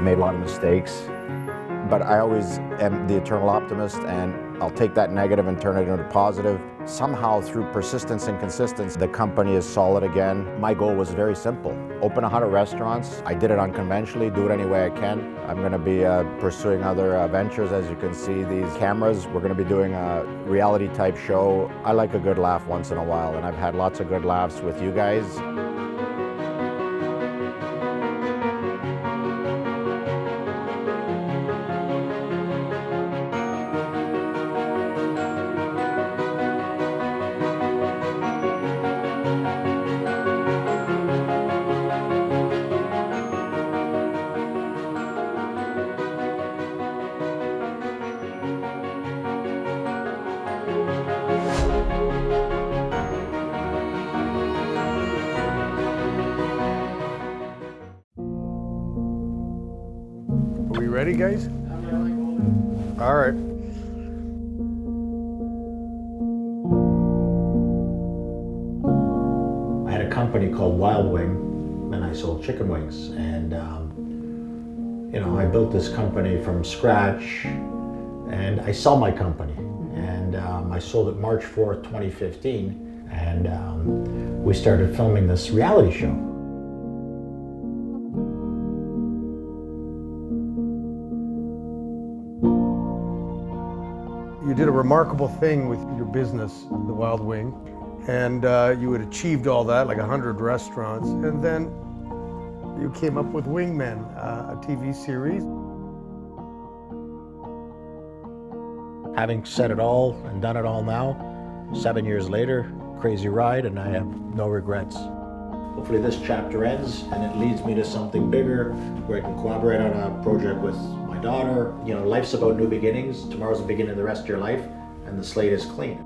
made a lot of mistakes, but I always am the eternal optimist, and I'll take that negative and turn it into positive. Somehow, through persistence and consistency, the company is solid again. My goal was very simple: open 100 restaurants. I did it unconventionally, do it any way I can. I'm going to be pursuing other ventures. As you can see, these cameras, we're going to be doing a reality type show. I like a good laugh once in a while, and I've had lots of good laughs with you guys. Are we ready, guys? All right. I had a company called Wild Wing, and I sold chicken wings. And I built this company from scratch, and I sell my company. And I sold it March 4th, 2015, and we started filming this reality show. You did a remarkable thing with your business, the Wild Wing, and you had achieved all that, like 100 restaurants, and then you came up with Wingman, a TV series. Having said it all and done it all now, 7 years later, crazy ride, and I have no regrets. Hopefully this chapter ends and it leads me to something bigger where I can collaborate on a project with my daughter. Life's about new beginnings. Tomorrow's the beginning of the rest of your life, and the slate is clean.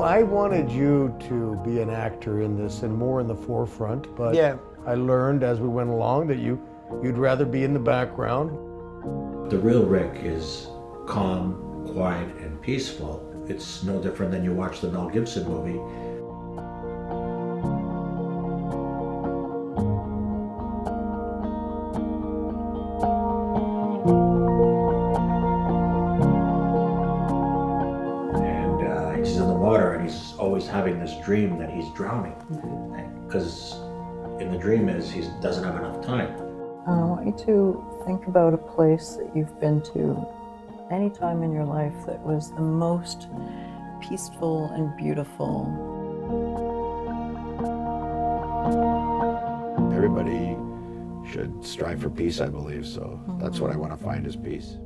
I wanted you to be an actor in this and more in the forefront, but Yeah. I learned as we went along that you'd rather be in the background. The real Rick is calm, quiet, and peaceful. It's no different than you watch the Mel Gibson movie. He's in the water and he's always having this dream that he's drowning. Because in the dream he doesn't have enough time. I want you to think about a place that you've been to any time in your life that was the most peaceful and beautiful. Everybody should strive for peace, I believe, so that's what I want to find is peace.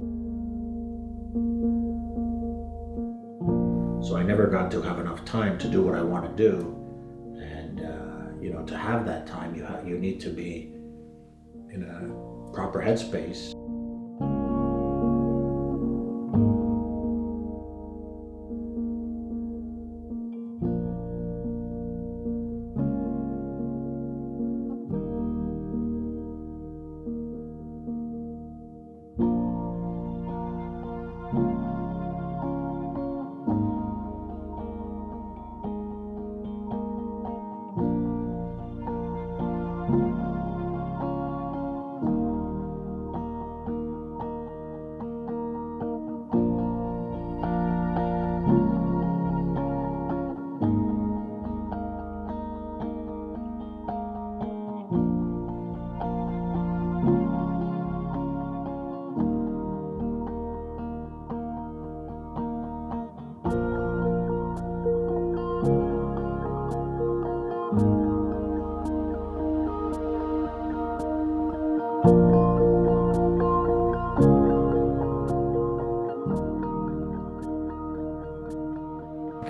So I never got to have enough time to do what I want to do. And, to have that time, you need to be in a proper headspace.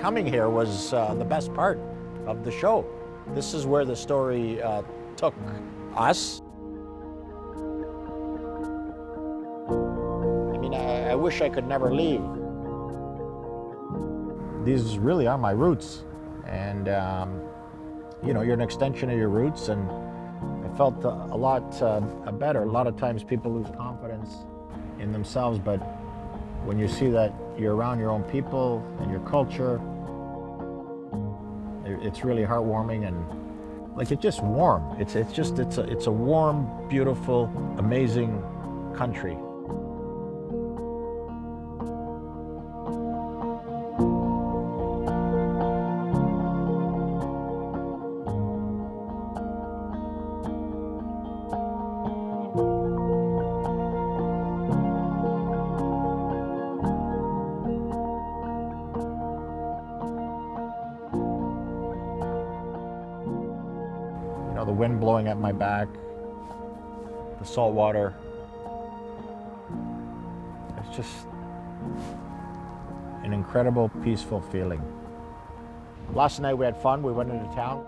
Coming here was the best part of the show. This is where the story took us. I mean, I wish I could never leave. These really are my roots. And, you're an extension of your roots, and I felt a lot better. A lot of times people lose confidence in themselves, but when you see that you're around your own people and your culture, it's really heartwarming, and like, it's just warm. It's a warm, beautiful, amazing country. The wind blowing at my back, the salt water. It's just an incredible, peaceful feeling. Last night we had fun. We went into town.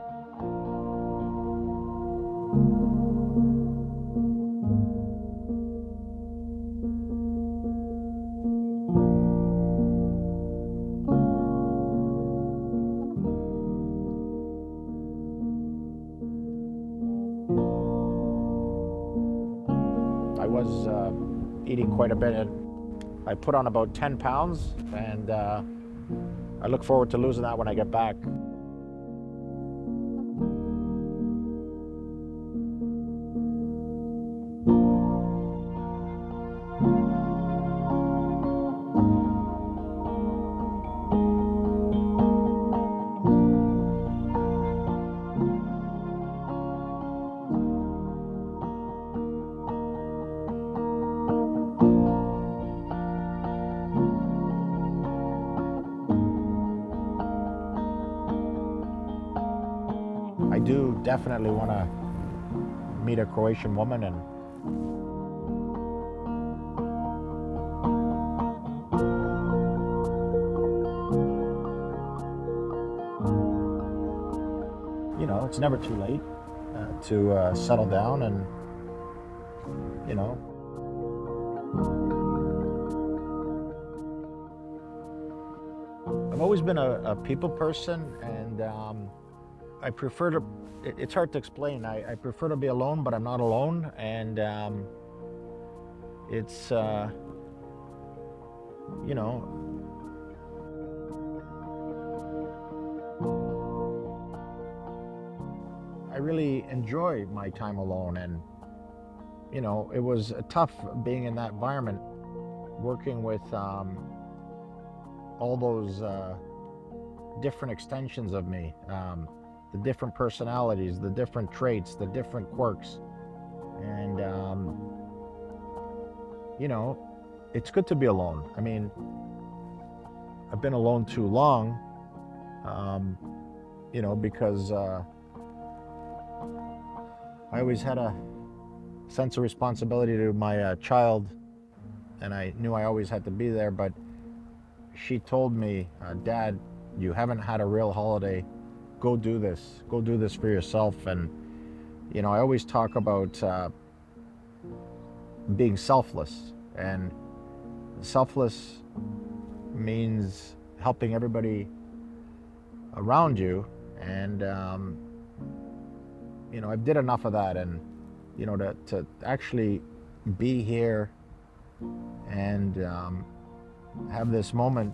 I was eating quite a bit. I put on about 10 pounds, and I look forward to losing that when I get back. I do definitely want to meet a Croatian woman, and it's never too late to settle down, and I've always been a people person, and I prefer to, it's hard to explain. I prefer to be alone, but I'm not alone. And it's, I really enjoy my time alone. And, it was tough being in that environment, working with all those different extensions of me. The different personalities, the different traits, the different quirks. And, it's good to be alone. I mean, I've been alone too long, because I always had a sense of responsibility to my child, and I knew I always had to be there, but she told me, Dad, you haven't had a real holiday. Go do this for yourself. And I always talk about being selfless, and selfless means helping everybody around you. And I did enough of that, and to actually be here and have this moment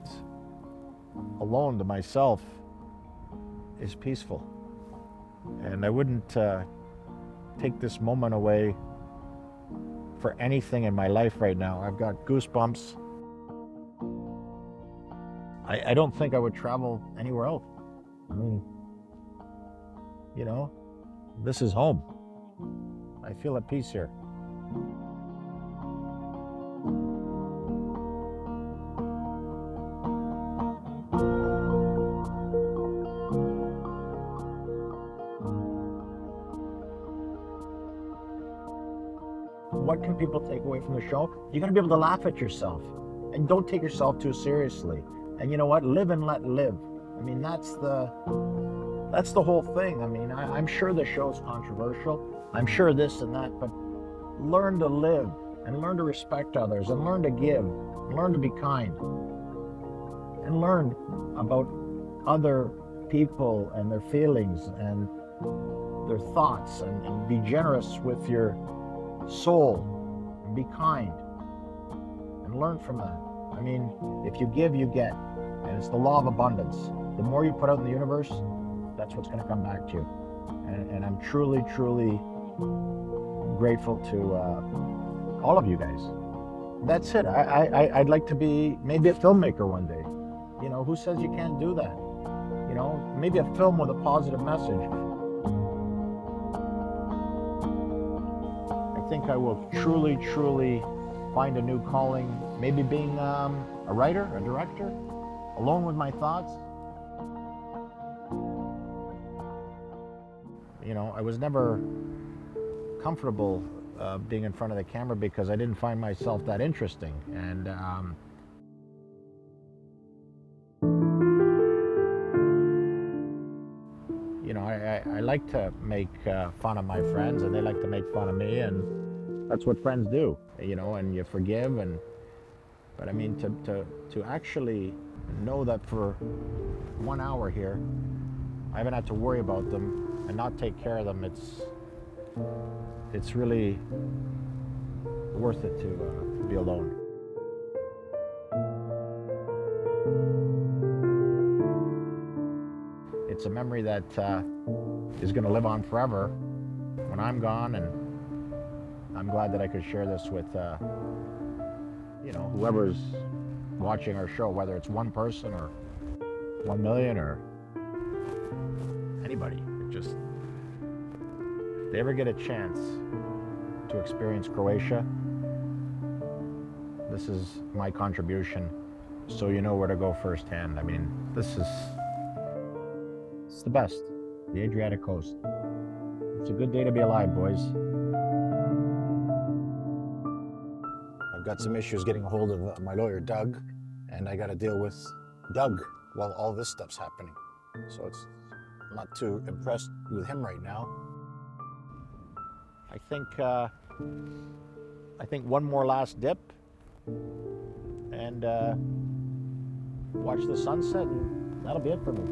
alone to myself is peaceful. And I wouldn't take this moment away for anything in my life right now. I've got goosebumps. I don't think I would travel anywhere else. I mean, this is home. I feel at peace here. What can people take away from the show? You're gonna be able to laugh at yourself, and don't take yourself too seriously. And you know what? Live and let live. I mean, that's the whole thing. I mean, I'm sure the show's controversial. I'm sure this and that, but learn to live, and learn to respect others, and learn to give, and learn to be kind, and learn about other people and their feelings, and their thoughts and be generous with your soul and be kind and learn from that. I mean, if you give, you get. And it's the law of abundance. The more you put out in the universe, that's what's going to come back to you. And I'm truly, truly grateful to all of you guys. That's it. I'd like to be maybe a filmmaker one day. You know, who says you can't do that? You know, maybe a film with a positive message. I think I will truly, truly find a new calling, maybe being a writer, a director, alone with my thoughts. You know, I was never comfortable being in front of the camera because I didn't find myself that interesting. And you know, I like to make fun of my friends, and they like to make fun of me, and that's what friends do, you know, and you forgive. But I mean, to actually know that for 1 hour here, I haven't had to worry about them and not take care of them, it's really worth it to be alone. It's a memory that is going to live on forever when I'm gone, and I'm glad that I could share this with you know, whoever's watching our show, whether it's one person or 1 million or anybody. Just, if they ever get a chance to experience Croatia, this is my contribution, so you know where to go firsthand. I mean, it's the best, the Adriatic coast. It's a good day to be alive, boys. I've got some issues getting a hold of my lawyer, Doug, and I got to deal with Doug while all this stuff's happening. So I'm not too impressed with him right now. I think one more last dip and watch the sunset, and that'll be it for me.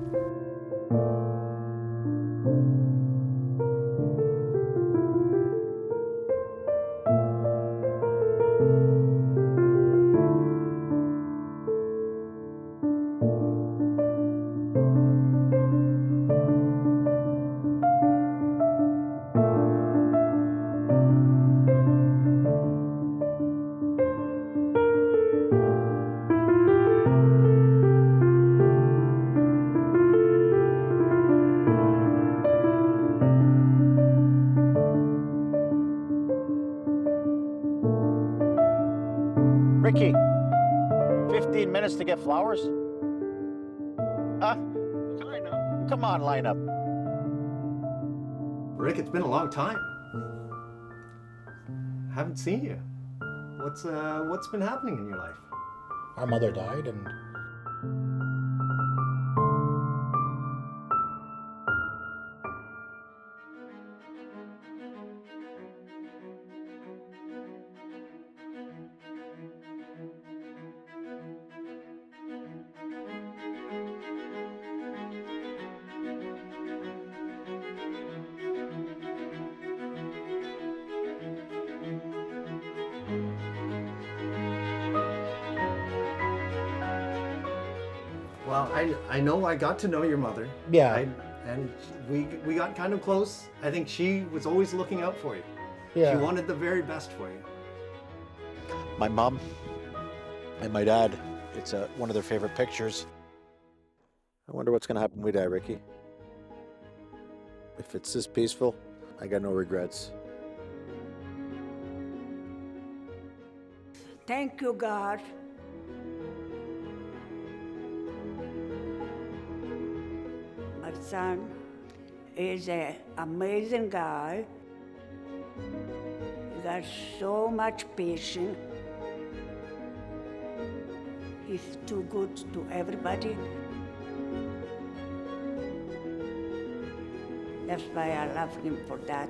Ricky, 15 minutes to get flowers? Come on, line up. Rick, it's been a long time. Haven't seen you. What's been happening in your life? Our mother died, and Well, I know I got to know your mother. Yeah. And we got kind of close. I think she was always looking out for you. Yeah. She wanted the very best for you. my mom and my dad, it's one of their favorite pictures. I wonder what's going to happen when we die, Ricky. If it's this peaceful, I got no regrets. Thank you, God. My son is an amazing guy. He got so much patience. He's too good to everybody. That's why I love him for that.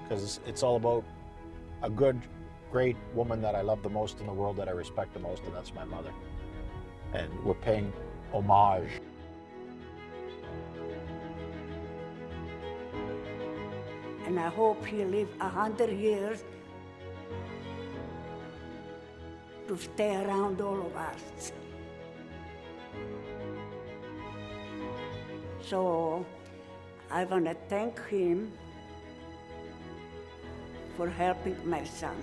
because it's all about a good, great woman that I love the most in the world, that I respect the most, and that's my mother. And we're paying homage. And I hope he live 100 years to stay around all of us. So I want to thank him for helping my son.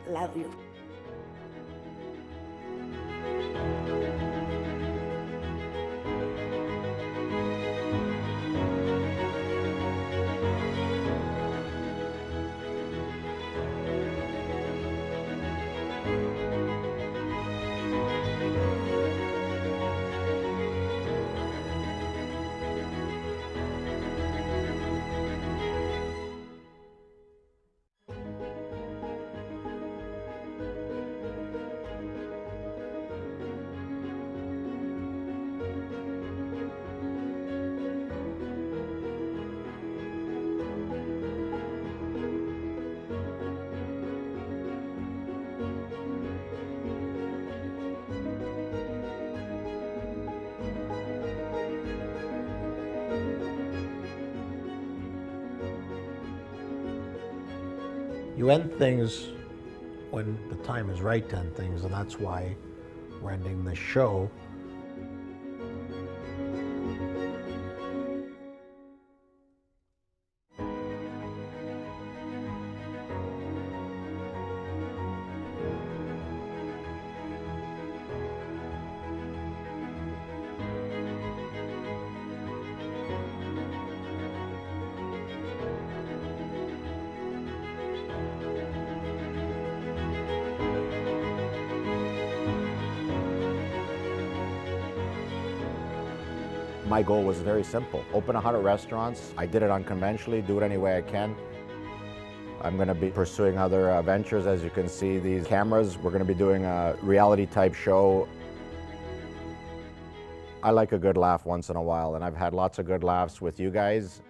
Love you. You end things when the time is right to end things, and that's why we're ending this show. My goal was very simple. Open 100 restaurants. I did it unconventionally, do it any way I can. I'm going to be pursuing other ventures. As you can see, these cameras, we're going to be doing a reality type show. I like a good laugh once in a while, and I've had lots of good laughs with you guys.